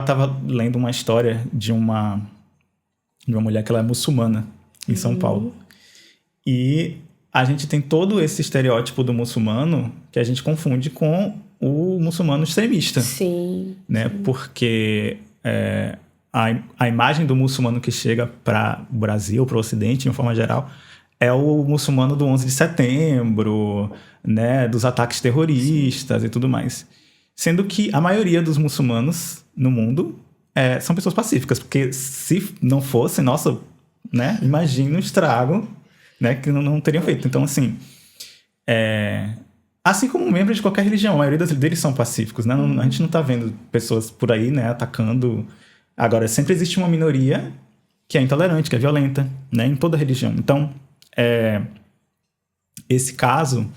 estava lendo uma história de uma mulher que ela é muçulmana em São Paulo. E a gente tem todo esse estereótipo do muçulmano que a gente confunde com o muçulmano extremista. Sim. Né? Sim. Porque a imagem do muçulmano que chega para o Brasil, para o Ocidente, de uma forma geral, é o muçulmano do 11 de setembro, né? Dos ataques terroristas. Sim. E tudo mais. Sendo que a maioria dos muçulmanos no mundo são pessoas pacíficas. Porque se não fossem, nossa, né? Imagina o estrago, né? Que não teriam feito. Então, assim... Assim como membros de qualquer religião, a maioria deles são pacíficos, né? A gente não tá vendo pessoas por aí, né, atacando. Agora, sempre existe uma minoria que é intolerante, que é violenta, né, em toda religião. Então, nesse caso,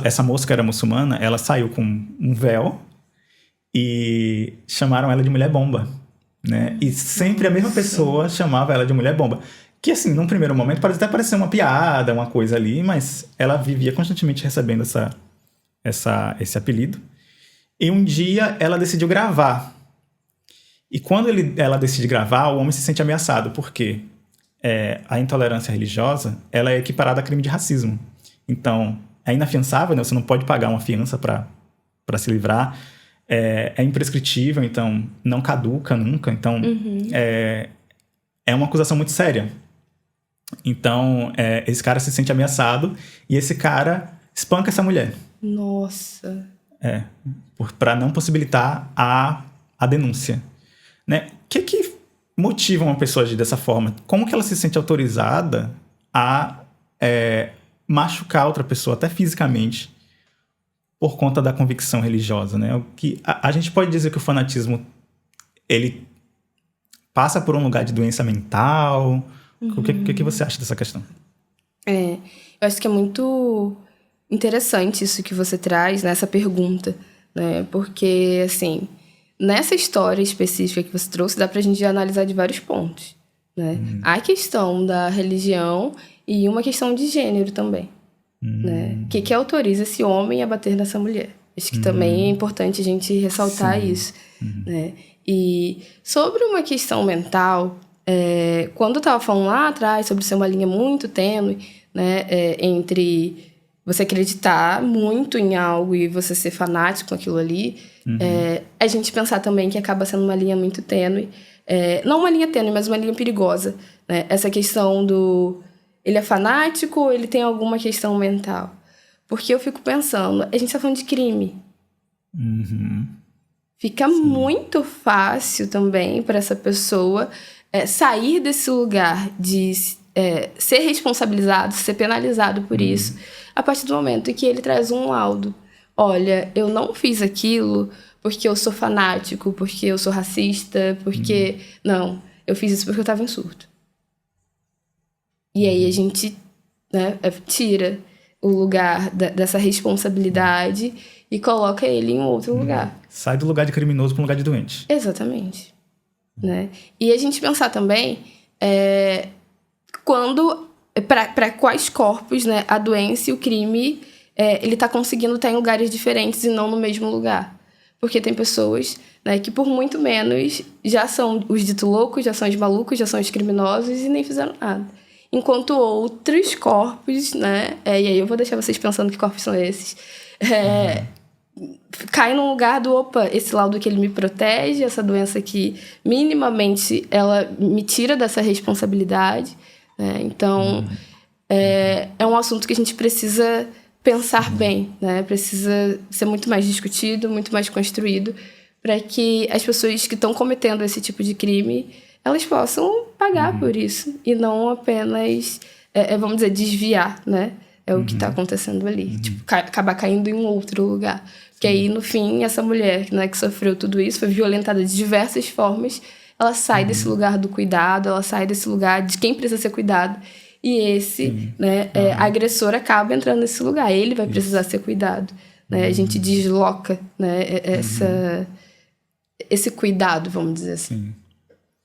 essa moça que era muçulmana, ela saiu com um véu e chamaram ela de mulher bomba, né? E sempre a mesma pessoa chamava ela de mulher bomba. Que, assim, num primeiro momento pode até parecer uma piada, uma coisa ali, mas ela vivia constantemente recebendo esse apelido. E um dia ela decidiu gravar. E quando ela decide gravar, o homem se sente ameaçado, porque a intolerância religiosa ela é equiparada a crime de racismo. Então, é inafiançável, né? Você não pode pagar uma fiança para se livrar. É imprescritível, então não caduca nunca. Então, é uma acusação muito séria. Então, esse cara se sente ameaçado e esse cara espanca essa mulher. Nossa. Para não possibilitar a denúncia. Né? O que motiva uma pessoa a agir dessa forma? Como que ela se sente autorizada a machucar outra pessoa, até fisicamente, por conta da convicção religiosa? Né? A gente pode dizer que o fanatismo ele passa por um lugar de doença mental... O que você acha dessa questão? Eu acho que é muito interessante isso que você traz nessa pergunta, né? Porque, assim, nessa história específica que você trouxe, dá pra gente analisar de vários pontos, né? A questão da religião e uma questão de gênero também, né? O que autoriza esse homem a bater nessa mulher? Acho que também é importante a gente ressaltar isso, né? E sobre uma questão mental... quando eu estava falando lá atrás sobre ser uma linha muito tênue, né, entre você acreditar muito em algo e você ser fanático com aquilo ali, a gente pensar também que acaba sendo uma linha muito tênue, não uma linha tênue, mas uma linha perigosa, né? Essa questão do ele é fanático ou ele tem alguma questão mental? Porque eu fico pensando, a gente está falando de crime. Fica muito fácil também para essa pessoa sair desse lugar de ser responsabilizado, ser penalizado por isso, a partir do momento em que ele traz um laudo. Olha, eu não fiz aquilo porque eu sou fanático, porque eu sou racista, porque... Não, eu fiz isso porque eu estava em surto. E aí a gente, né, tira o lugar dessa responsabilidade e coloca ele em outro lugar. Sai do lugar de criminoso para um lugar de doente. Exatamente. Né? E a gente pensar também para quais corpos, né, a doença e o crime ele está conseguindo estar em lugares diferentes e não no mesmo lugar. Porque tem pessoas, né, que por muito menos já são os dito loucos, já são os malucos, já são os criminosos e nem fizeram nada. Enquanto outros corpos, né, e aí eu vou deixar vocês pensando que corpos são esses, cai num lugar do, opa, esse laudo que ele me protege, essa doença que minimamente ela me tira dessa responsabilidade, né? Então, é um assunto que a gente precisa pensar bem, né? Precisa ser muito mais discutido, muito mais construído, para que as pessoas que estão cometendo esse tipo de crime, elas possam pagar por isso, e não apenas, vamos dizer, desviar, né? É o que está acontecendo ali. Tipo, acabar caindo em um outro lugar. Porque aí, no fim, essa mulher, né, que sofreu tudo isso, foi violentada de diversas formas, ela sai desse lugar do cuidado, ela sai desse lugar de quem precisa ser cuidado. E esse agressor acaba entrando nesse lugar. Ele vai precisar ser cuidado. Né? A gente desloca, né, esse cuidado, vamos dizer assim.